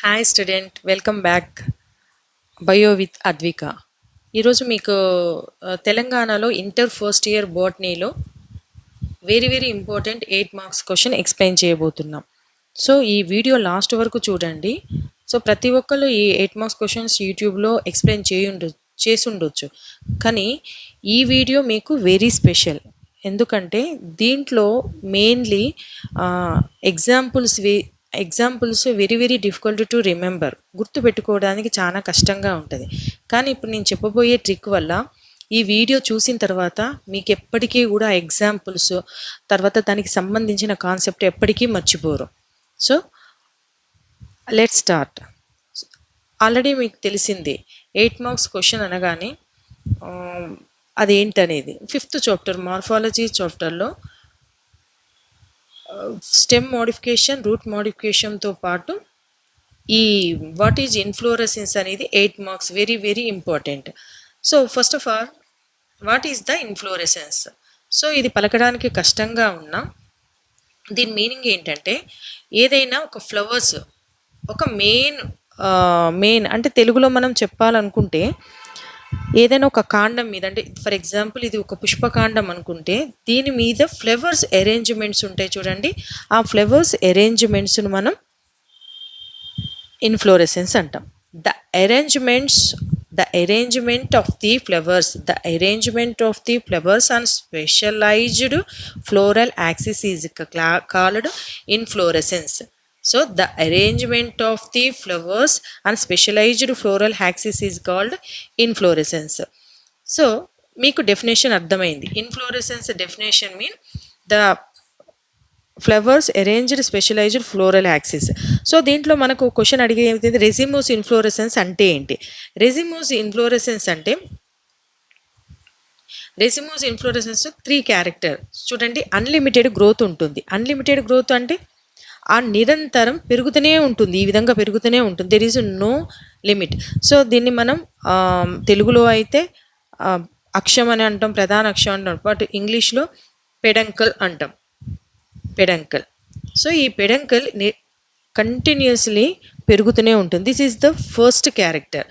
Hi student, welcome back. Bio with Advika. ఈరోజు మీకు తెలంగాణలో ఇంటర్ ఫస్ట్ ఇయర్ బోటనీలో very very important 8 marks question explain చేయబోతున్నాం. సో ఈ వీడియో లాస్ట్ వరకు చూడండి. సో ప్రతి ఒక్కళ్ళు ఈ 8 మార్క్స్ క్వశ్చన్స్ యూట్యూబ్లో ఎక్స్ప్లెయిన్ చేసి ఉండొచ్చు, కానీ ఈ వీడియో మీకు వెరీ స్పెషల్. ఎందుకంటే దీంట్లో mainly examples very very difficult to remember, గుర్తుపెట్టుకోవడానికి చాలా కష్టంగా ఉంటుంది. కానీ ఇప్పుడు నేను చెప్పబోయే ట్రిక్ వల్ల ఈ వీడియో చూసిన తర్వాత మీకు ఎప్పటికీ కూడా ఎగ్జాంపుల్స్ తర్వాత దానికి సంబంధించిన కాన్సెప్ట్ ఎప్పటికీ మర్చిపోరు. So let's start. ఆల్రెడీ మీకు తెలిసింది 8 మార్క్స్ క్వశ్చన్ అనగానే అదేంటనేది. 5th చాప్టర్ మార్ఫాలజీ చాప్టర్లో స్టెమ్ మోడిఫికేషన్, రూట్ మోడిఫికేషన్తో పాటు ఈ వాట్ ఈజ్ ఇన్ఫ్లోరెసెన్స్ అనేది 8 marks very very important. So first of all, what is the inflorescence? So ఇది పలకడానికి కష్టంగా ఉన్న దీని మీనింగ్ ఏంటంటే, ఏదైనా ఒక ఫ్లవర్స్ ఒక మెయిన్ అంటే తెలుగులో మనం చెప్పాలనుకుంటే ఏదైనా ఒక కాండం మీద, అంటే ఫర్ ఎగ్జాంపుల్ ఇది ఒక పుష్పకాండం అనుకుంటే దీని మీద ఫ్లవర్స్ అరేంజ్మెంట్స్ ఉంటాయి చూడండి. ఆ ఫ్లవర్స్ అరేంజ్మెంట్స్ను మనం ఇన్ఫ్లోరెసెన్స్ అంటాం. The arrangement of the flowers on specialized floral axis is called inflorescence. So the arrangement of the flowers on specialized floral axis is called inflorescence. So మీకు డెఫినేషన్ అర్థమైంది. Inflorescence definition mean the flowers arranged specialized floral axis. So దీంట్లో మనకు question అడిగేది racemose inflorescence అంటే ఏంటి? Racemose inflorescence 3 character. చూడండి, unlimited growth ఉంటుంది. Unlimited growth అంటే ఆ నిరంతరం పెరుగుతూనే ఉంటుంది, ఈ విధంగా పెరుగుతూనే ఉంటుంది. There is no limit. So దీన్ని మనం తెలుగులో అయితే అక్షం అని అంటాం, ప్రధాన అక్షం అంటాం, బట్ ఇంగ్లీష్లో పెడంకల్ అంటాం. పెడంకల్. సో ఈ పెడంకల్ కంటిన్యూస్లీ పెరుగుతూనే ఉంటుంది. This is the first character.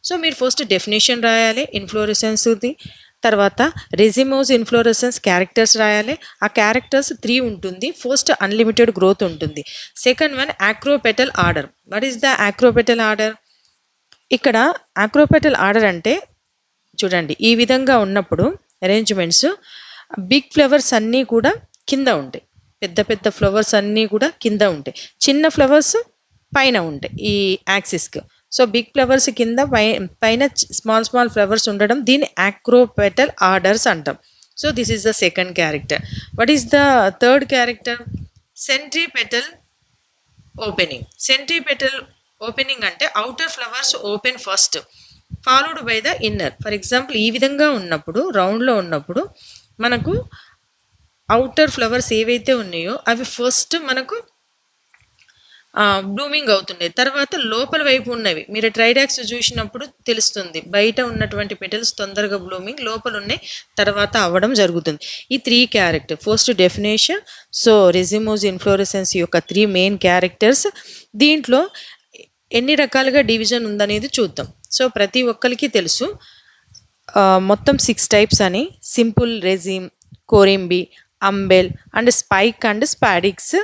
So మీరు ఫస్ట్ డెఫినేషన్ రాయాలి ఇన్ఫ్లోరెసెన్స్ది, తర్వాత రెసిమోస్ ఇన్ఫ్లోరెసెన్స్ క్యారెక్టర్స్ రాయాలి. ఆ క్యారెక్టర్స్ 3 ఉంటుంది. ఫస్ట్ అన్లిమిటెడ్ గ్రోత్ ఉంటుంది. Second one acropetal order. What is the acropetal order? ఇక్కడ ఆక్రోపెటల్ ఆర్డర్ అంటే చూడండి, ఈ విధంగా ఉన్నప్పుడు అరేంజ్మెంట్స్ బిగ్ ఫ్లవర్స్ అన్నీ కూడా కింద ఉంటాయి. పెద్ద పెద్ద ఫ్లవర్స్ అన్నీ కూడా కింద ఉంటాయి, చిన్న ఫ్లవర్స్ పైన ఉంటాయి ఈ యాక్సిస్కి. సో బిగ్ ఫ్లవర్స్ కింద, పైన స్మాల్ ఫ్లవర్స్ ఉండడం, దీన్ని ఆక్రోపెటల్ ఆర్డర్స్ అంటాం. So this is the second character. What is the third character? Centripetal opening. Centripetal opening అంటే outer flowers open first, followed by the inner. For example ఈ విధంగా ఉన్నప్పుడు, రౌండ్లో ఉన్నప్పుడు మనకు అవుటర్ ఫ్లవర్స్ ఏవైతే ఉన్నాయో అవి ఫస్ట్ మనకు బ్లూమింగ్ అవుతున్నాయి. తర్వాత లోపల వైపు ఉన్నవి మీరు ట్రైడాక్స్ చూసినప్పుడు తెలుస్తుంది, బయట ఉన్నటువంటి పెటల్స్ తొందరగా బ్లూమింగ్, లోపల ఉన్నాయి తర్వాత అవ్వడం జరుగుతుంది. ఈ 3 character first definition. So racemose inflorescence యొక్క 3 మెయిన్ క్యారెక్టర్స్. దీంట్లో ఎన్ని రకాలుగా డివిజన్ ఉందనేది చూద్దాం. సో ప్రతి ఒక్కరికి తెలుసు మొత్తం 6 టైప్స్ అని. Simple raceme, corymb, umbel and spike and spadix,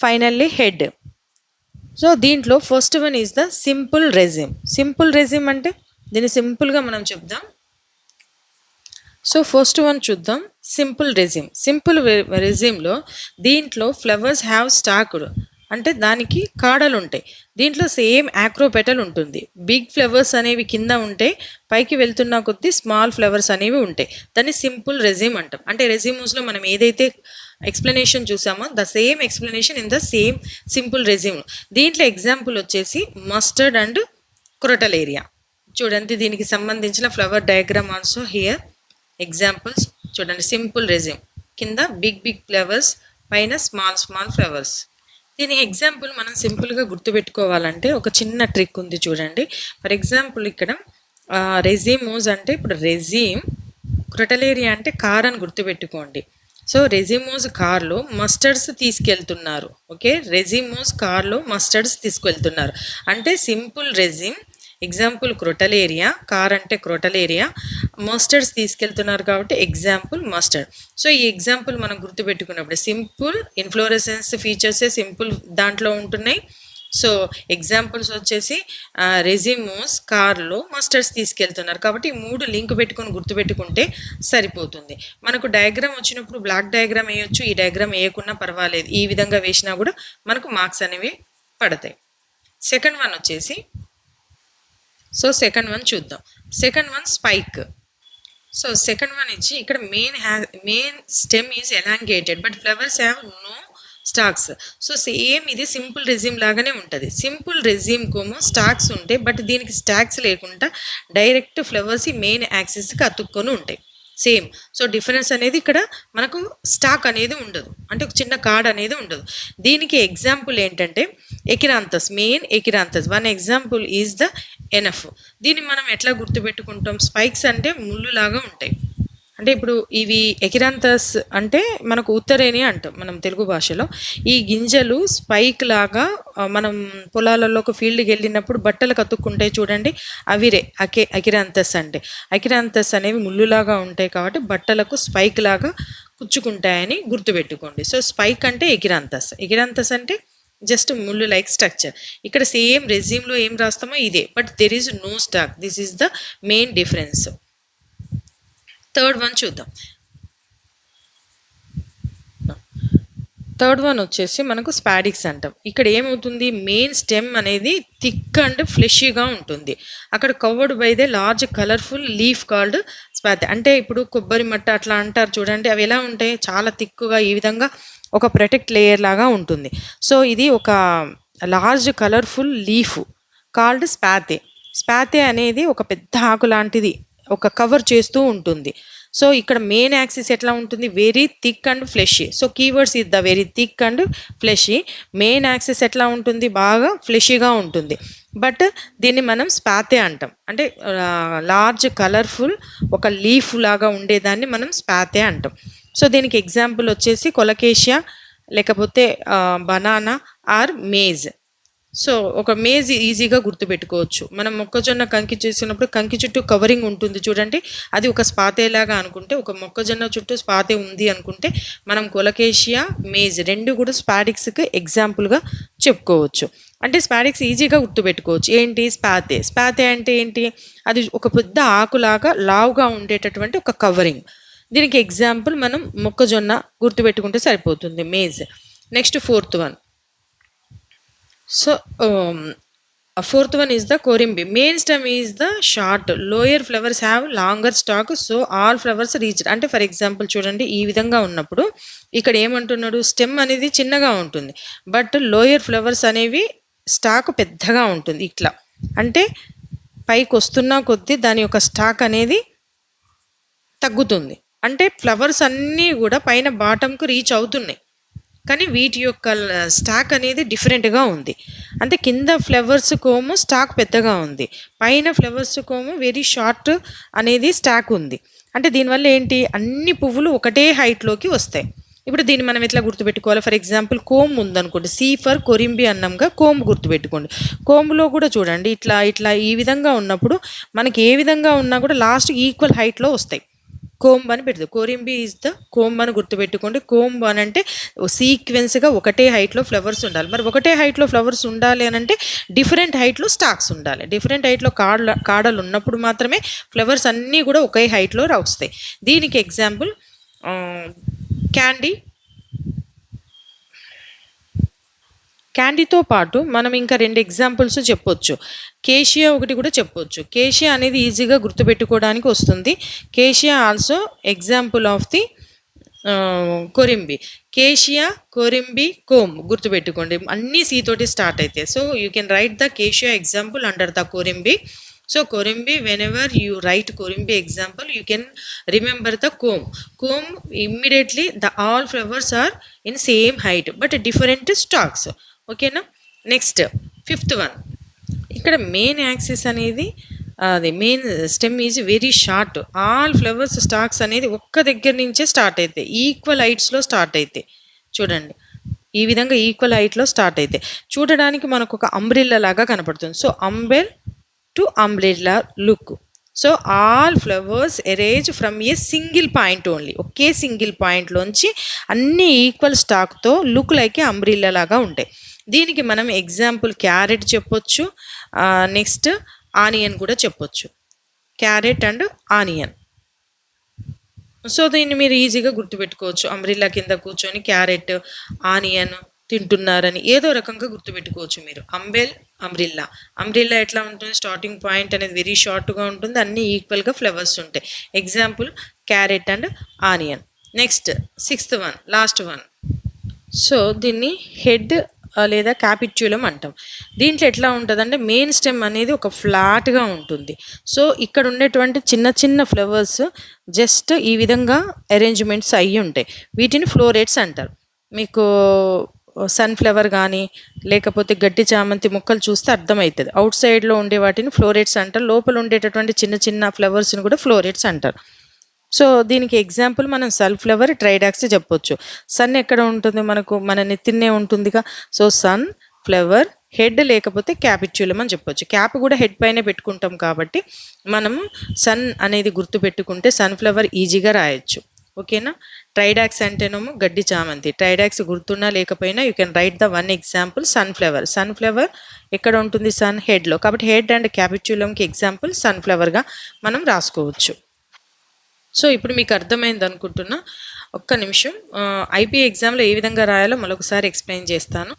finally head. So దీంట్లో first one is the simple raceme. Simple raceme అంటే దీన్ని సింపుల్గా మనం చెప్దాం. సో ఫస్ట్ వన్ చూద్దాం, సింపుల్ రెజిమ్. సింపుల్ రెజిమ్లో దీంట్లో ఫ్లవర్స్ హ్యావ్ స్టాక్డ్, అంటే దానికి కాడలు ఉంటాయి. దీంట్లో సేమ్ ఆక్రోపెటల్ ఉంటుంది. బిగ్ ఫ్లవర్స్ అనేవి కింద ఉంటాయి, పైకి వెళ్తున్న కొద్దీ స్మాల్ ఫ్లవర్స్ అనేవి ఉంటాయి. దాన్ని సింపుల్ రెజిమ్ అంటాం. అంటే రెజిమ్స్లో మనం ఏదైతే ఎక్స్ప్లెనేషన్ చూసామో the same explanation in the same simple raceme. దీంట్లో ఎగ్జాంపుల్ వచ్చేసి మస్టర్డ్ అండ్ క్రొటలేరియా. చూడండి, దీనికి సంబంధించిన flower diagram also here. Examples చూడండి, సింపుల్ రెజిమ్ కింద బిగ్ ఫ్లవర్స్, పైన స్మాల్ ఫ్లవర్స్. దీని ఎగ్జాంపుల్ మనం సింపుల్గా గుర్తుపెట్టుకోవాలంటే ఒక చిన్న ట్రిక్ ఉంది చూడండి. ఫర్ ఎగ్జాంపుల్ ఇక్కడ రెజిమోస్ అంటే ఇప్పుడు రెజిమ్, క్రొటలేరియా అంటే కార్ అని గుర్తుపెట్టుకోండి. సో రెజిమోస్ కార్లో మస్టర్డ్స్ తీసుకెళ్తున్నారు. ఓకే, రెజిమోస్ కార్లో మస్టర్డ్స్ తీసుకెళ్తున్నారు అంటే సింపుల్ రెజిమ్, ఎగ్జాంపుల్ క్రొటలేరియా, కార్ అంటే క్రొటలేరియా, మస్టర్డ్స్ తీసుకెళ్తున్నారు కాబట్టి ఎగ్జాంపుల్ మస్టర్డ్. సో ఈ ఎగ్జాంపుల్ మనం గుర్తుపెట్టుకున్నప్పుడు సింపుల్ ఇన్ఫ్లోరెసెన్స్ ఫీచర్సే సింపుల్ దాంట్లో ఉంటున్నాయి. సో ఎగ్జాంపుల్స్ వచ్చేసి రెజిమోస్ కార్లో మస్టర్డ్స్ తీసుకెళ్తున్నారు కాబట్టి ఈ 3 లింక్ పెట్టుకొని గుర్తుపెట్టుకుంటే సరిపోతుంది. మనకు డయాగ్రామ్ వచ్చినప్పుడు బ్లాక్ డయాగ్రామ్ వేయొచ్చు, ఈ డయాగ్రామ్ వేయకున్నా పర్వాలేదు, ఈ విధంగా వేసినా కూడా మనకు మార్క్స్ అనేవి పడతాయి. సెకండ్ వన్ వచ్చేసి, సో సెకండ్ వన్ చూద్దాం. Second one spike. So second one ఇచ్చి ఇక్కడ main stem is elongated but flowers have no stalks. So same ఇది సింపుల్ రెజ్యూమ్ లాగానే ఉంటుంది. సింపుల్ రెజ్యూమ్కోమో స్టాక్స్ ఉంటాయి, బట్ దీనికి స్టాక్స్ లేకుండా డైరెక్ట్ ఫ్లవర్స్ మెయిన్ యాక్సిస్కి అతుక్కొని ఉంటాయి సేమ్. సో డిఫరెన్స్ అనేది ఇక్కడ మనకు స్టాక్ అనేది ఉండదు, అంటే ఒక చిన్న కార్డ్ అనేది ఉండదు. దీనికి ఎగ్జాంపుల్ ఏంటంటే achyranthes, main achyranthes. One example is the enough. దీన్ని మనం ఎట్లా గుర్తుపెట్టుకుంటాం? స్పైక్స్ అంటే ముళ్ళు లాగా ఉంటాయి. అంటే ఇప్పుడు ఇవి ఎకిరాంతస్ అంటే మనకు ఉత్తరేణి అంటాం మనం తెలుగు భాషలో. ఈ గింజలు స్పైక్ లాగా మనం పొలాలలోకి ఫీల్డ్కి వెళ్ళినప్పుడు బట్టలు కతుక్కుంటాయి చూడండి, అవిరే అకిరాంతస్ అంటే. అకిరాంతస్ అనేవి ముళ్ళులాగా ఉంటాయి కాబట్టి బట్టలకు స్పైక్ లాగా కుచ్చుకుంటాయని గుర్తుపెట్టుకోండి. సో స్పైక్ అంటే ఎకిరాంతస్, ఎకిరాంతస్ అంటే జస్ట్ ముళ్ళు లైక్ స్ట్రక్చర్. ఇక్కడ సేమ్ రెజ్యూమ్లో ఏం రాస్తామో ఇదే, but there is no stalk. This is the main difference. Third one చూద్దాం. థర్డ్ వన్ వచ్చేసి మనకు స్పాడిక్స్ అంటాం. ఇక్కడ ఏమవుతుంది, మెయిన్ స్టెమ్ అనేది థిక్ అండ్ ఫ్లెషీగా ఉంటుంది. అక్కడ covered by the large colourful leaf called spathe. అంటే ఇప్పుడు కొబ్బరి మట్ట అట్లా అంటారు చూడండి, అవి ఎలా ఉంటాయి, చాలా థిక్గా ఈ విధంగా ఒక ప్రొటెక్ట్ లేయర్ లాగా ఉంటుంది. సో ఇది ఒక లార్జ్ కలర్ఫుల్ లీఫ్ కాల్డ్ స్పాతే. స్పాతే అనేది ఒక పెద్ద ఆకు లాంటిది, ఒక కవర్ చేస్తూ ఉంటుంది. సో ఇక్కడ మెయిన్ యాక్సిస్ ఎట్లా ఉంటుంది, very thick and fleshy. So keywords is the very thick and fleshy. Main axis ఎట్లా ఉంటుంది, బాగా ఫ్లెషీగా ఉంటుంది. బట్ దీన్ని మనం స్పాతే అంటాం, అంటే లార్జ్ కలర్ఫుల్ ఒక లీఫ్ లాగా ఉండేదాన్ని మనం స్పాతే అంటాం. సో దీనికి ఎగ్జాంపుల్ వచ్చేసి కొలకేషియా, లేకపోతే బనానా ఆర్ మేజ్. సో ఒక మేజ్ ఈజీగా గుర్తుపెట్టుకోవచ్చు. మనం మొక్కజొన్న కంకి చేసినప్పుడు కంకి చుట్టూ కవరింగ్ ఉంటుంది చూడండి, అది ఒక స్పాతేలాగా అనుకుంటే, ఒక మొక్కజొన్న చుట్టూ స్పాతే ఉంది అనుకుంటే మనం కొలకేషియా, మేజ్ రెండు కూడా స్పాడిక్స్కి ఎగ్జాంపుల్గా చెప్పుకోవచ్చు. అంటే స్పాడిక్స్ ఈజీగా గుర్తుపెట్టుకోవచ్చు. ఏంటి స్పాతే, స్పాతే అంటే ఏంటి, అది ఒక పెద్ద ఆకులాగా లావుగా ఉండేటటువంటి ఒక కవరింగ్. దీనికి ఎగ్జాంపుల్ మనం మొక్కజొన్న గుర్తుపెట్టుకుంటే సరిపోతుంది, maize. Next fourth one. So fourth one is the corymb. Main stem is the short, lower flowers have longer stalk, so all flowers reached. అంటే ఫర్ ఎగ్జాంపుల్ చూడండి, ఈ విధంగా ఉన్నప్పుడు ఇక్కడ ఏమంటున్నాడు, స్టెమ్ అనేది చిన్నగా ఉంటుంది, బట్ లోయర్ ఫ్లవర్స్ అనేవి స్టాక్ పెద్దగా ఉంటుంది. ఇట్లా అంటే పైకి వస్తున్న కొద్దీ దాని యొక్క స్టాక్ అనేది తగ్గుతుంది. అంటే ఫ్లవర్స్ అన్నీ కూడా పైన బాటంకు రీచ్ అవుతున్నాయి, కానీ వీటి యొక్క స్టాక్ అనేది డిఫరెంట్గా ఉంది. అంటే కింద ఫ్లవర్స్ కోము స్టాక్ పెద్దగా ఉంది, పైన ఫ్లవర్స్ కోము వెరీ షార్ట్ అనేది స్టాక్ ఉంది. అంటే దీనివల్ల ఏంటి, అన్ని పువ్వులు ఒకటే హైట్లోకి వస్తాయి. ఇప్పుడు దీన్ని మనం ఎట్లా గుర్తుపెట్టుకోవాలి, ఫర్ ఎగ్జాంపుల్ కోమ్ ఉందనుకోండి, సి ఫర్ కొరింబి అన్నంగా కోమ్ గుర్తుపెట్టుకోండి. కోమ్లో కూడా చూడండి ఇట్లా ఇట్లా ఈ విధంగా ఉన్నప్పుడు మనకి ఏ విధంగా ఉన్నా కూడా లాస్ట్ ఈక్వల్ హైట్లో వస్తాయి. కోంబ్ అని పెడుతుంది, కోరింబి ఈజ్ ద కోంబ్ అని గుర్తుపెట్టుకోండి. కోంబ్ అని అంటే సీక్వెన్స్గా ఒకటే హైట్లో ఫ్లవర్స్ ఉండాలి. మరి ఒకటే హైట్లో ఫ్లవర్స్ ఉండాలి అని అంటే డిఫరెంట్ హైట్లో స్టాక్స్ ఉండాలి. డిఫరెంట్ హైట్లో కాడలు ఉన్నప్పుడు మాత్రమే ఫ్లవర్స్ అన్నీ కూడా ఒకే హైట్లో వస్తాయి. దీనికి ఎగ్జాంపుల్ క్యాండీతో పాటు మనం ఇంకా 2 ఎగ్జాంపుల్స్ చెప్పొచ్చు. కేషియా ఒకటి కూడా చెప్పొచ్చు. కేషియా అనేది ఈజీగా గుర్తుపెట్టుకోవడానికి వస్తుంది. Cassia also example of the corymb. Cassia, corymb, కోమ్ గుర్తుపెట్టుకోండి, అన్నీ సి తోటి స్టార్ట్ అవుతాయి. So you can write the cassia example under the corymb. So Korimbi, whenever you write Korimbi example, you can remember the comb. Comb immediately the all flowers are in same height but different stalks. Okay na? Next fifth one. ఇక్కడ main axis అనేది అది main stem is very short. All flowers stocks అనేది ఒక్క దగ్గర నుంచే start అవుతాయి, equal హైట్స్లో start అవుతాయి. చూడండి ఈ విధంగా ఈక్వల్ హైట్లో స్టార్ట్ అవుతాయి. చూడడానికి మనకు ఒక అంబ్రిల్లా లాగా కనపడుతుంది. So umbel to umbrella look. So all flowers arrange from a single point only. ఒకే సింగిల్ పాయింట్లోంచి అన్ని ఈక్వల్ స్టాక్తో లుక్ లైక్ ఏ అంబ్రిల్లా లాగా ఉంటాయి. దీనికి మనం ఎగ్జాంపుల్ క్యారెట్ చెప్పొచ్చు, నెక్స్ట్ ఆనియన్ కూడా చెప్పొచ్చు. Carrot and onion. సో దీన్ని మీరు ఈజీగా గుర్తుపెట్టుకోవచ్చు. అంబ్రిల్లా కింద కూర్చొని క్యారెట్ ఆనియన్ తింటున్నారని ఏదో రకంగా గుర్తుపెట్టుకోవచ్చు మీరు. అంబ్రిల్లా. అంబ్రిల్లా ఎట్లా ఉంటుంది, స్టార్టింగ్ పాయింట్ అనేది వెరీ షార్ట్గా ఉంటుంది, అన్ని ఈక్వల్గా ఫ్లవర్స్ ఉంటాయి. Example carrot and onion. Next 6th one, last one. So దీన్ని హెడ్ లేదా క్యాపిట్యులం అంటాం. దీంట్లో ఎట్లా ఉంటుందంటే మెయిన్ స్టెమ్ అనేది ఒక ఫ్లాట్గా ఉంటుంది. సో ఇక్కడ ఉండేటువంటి చిన్న చిన్న ఫ్లవర్స్ జస్ట్ ఈ విధంగా అరేంజ్మెంట్స్ అయ్యి ఉంటాయి. వీటిని ఫ్లోరేట్స్ అంటారు. మీకు సన్ఫ్లవర్ కానీ లేకపోతే గడ్డి చామంతి మొక్కలు చూస్తే అర్థమవుతుంది. అవుట్ సైడ్లో ఉండే వాటిని ఫ్లోరేట్స్ అంటారు, లోపల ఉండేటటువంటి చిన్న చిన్న ఫ్లవర్స్ని కూడా ఫ్లోరేట్స్ అంటారు. సో దీనికి ఎగ్జాంపుల్ మనం సన్ఫ్లవర్, ట్రైడాక్స్ చెప్పొచ్చు. సన్ ఎక్కడ ఉంటుంది, మనకు మన నెత్తినే ఉంటుందిగా. సో సన్ ఫ్లవర్ హెడ్ లేకపోతే క్యాపిట్యులం అని చెప్పొచ్చు. క్యాప్ కూడా హెడ్ పైనే పెట్టుకుంటాం కాబట్టి మనము సన్ అనేది గుర్తు పెట్టుకుంటే సన్ఫ్లవర్ ఈజీగా రాయొచ్చు. ఓకేనా. ట్రైడాక్స్ అంటేనేమో గడ్డి చామంతి. ట్రైడాక్స్ గుర్తున్నా లేకపోయినా you can write the one example sunflower. Sunflower ఎక్కడ ఉంటుంది, సన్ హెడ్లో, కాబట్టి హెడ్ అండ్ క్యాపిట్యులంకి ఎగ్జాంపుల్ సన్ఫ్లవర్గా మనం రాసుకోవచ్చు. సో ఇప్పుడు మీకు అర్థమైంది అనుకుంటున్నా. ఒక్క నిమిషం, ఐపీ ఎగ్జామ్లో ఏ విధంగా రాయాలో మరొకసారి ఎక్స్ప్లెయిన్ చేస్తాను.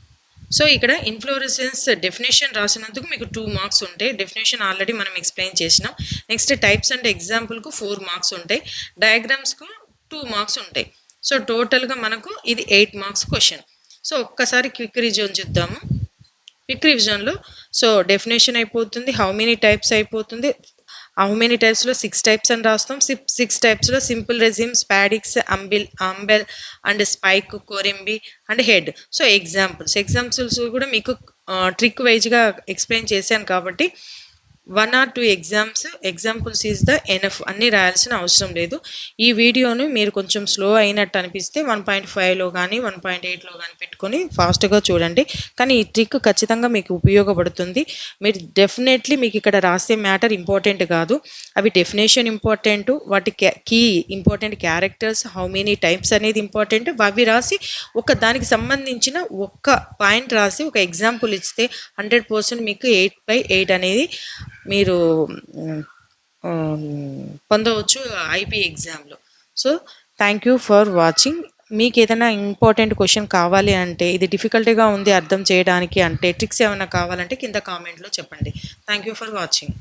సో ఇక్కడ ఇన్ఫ్లోరెసెన్స్ డెఫినేషన్ రాసినందుకు మీకు 2 మార్క్స్ ఉంటాయి. డెఫినేషన్ ఆల్రెడీ మనం ఎక్స్ప్లెయిన్ చేసినాం. నెక్స్ట్ టైప్స్ అండ్ ఎగ్జాంపుల్కు 4 మార్క్స్ ఉంటాయి. డయాగ్రామ్స్కు 2 మార్క్స్ ఉంటాయి. సో టోటల్గా మనకు ఇది 8 మార్క్స్ క్వశ్చన్. సో ఒక్కసారి క్విక్ రివిజన్ చూద్దాము. క్విక్ రివిజన్లో సో డెఫినేషన్ అయిపోతుంది, హౌ మెనీ టైప్స్ అయిపోతుంది, హౌ మెనీ టైప్స్లో 6 టైప్స్ అని రాస్తాం. 6 టైప్స్లో simple raceme, spadix, umbel and spike, corymb and head. So examples కూడా మీకు ట్రిక్ వైజ్గా ఎక్స్ప్లెయిన్ చేశాను కాబట్టి 1 or 2 examples is the enough. అన్నీ రాయాల్సిన అవసరం లేదు. ఈ వీడియోని మీరు కొంచెం స్లో అయినట్టు అనిపిస్తే 1.5లో కానీ 1.8లో కానీ పెట్టుకొని ఫాస్ట్గా చూడండి. కానీ ఈ ట్రిక్ ఖచ్చితంగా మీకు ఉపయోగపడుతుంది. మీరు డెఫినెట్లీ మీకు ఇక్కడ రాసే మ్యాటర్ ఇంపార్టెంట్ కాదు, అవి డెఫినేషన్ ఇంపార్టెంట్, వాటి key important, characters, how many types అనేది ఇంపార్టెంట్. అవి రాసి దానికి సంబంధించిన ఒక్క పాయింట్ రాసి ఒక ఎగ్జాంపుల్ ఇస్తే 100% మీకు 8/8 అనేది మీరు పొందవచ్చు ఐపీ ఎగ్జామ్లో. So thank you for watching. మీకు ఏదైనా ఇంపార్టెంట్ క్వశ్చన్ కావాలి అంటే, ఇది డిఫికల్ట్గా ఉంది అర్థం చేయడానికి అంటే, ట్రిక్స్ ఏమైనా కావాలంటే కింద కామెంట్లో చెప్పండి. Thank you for watching.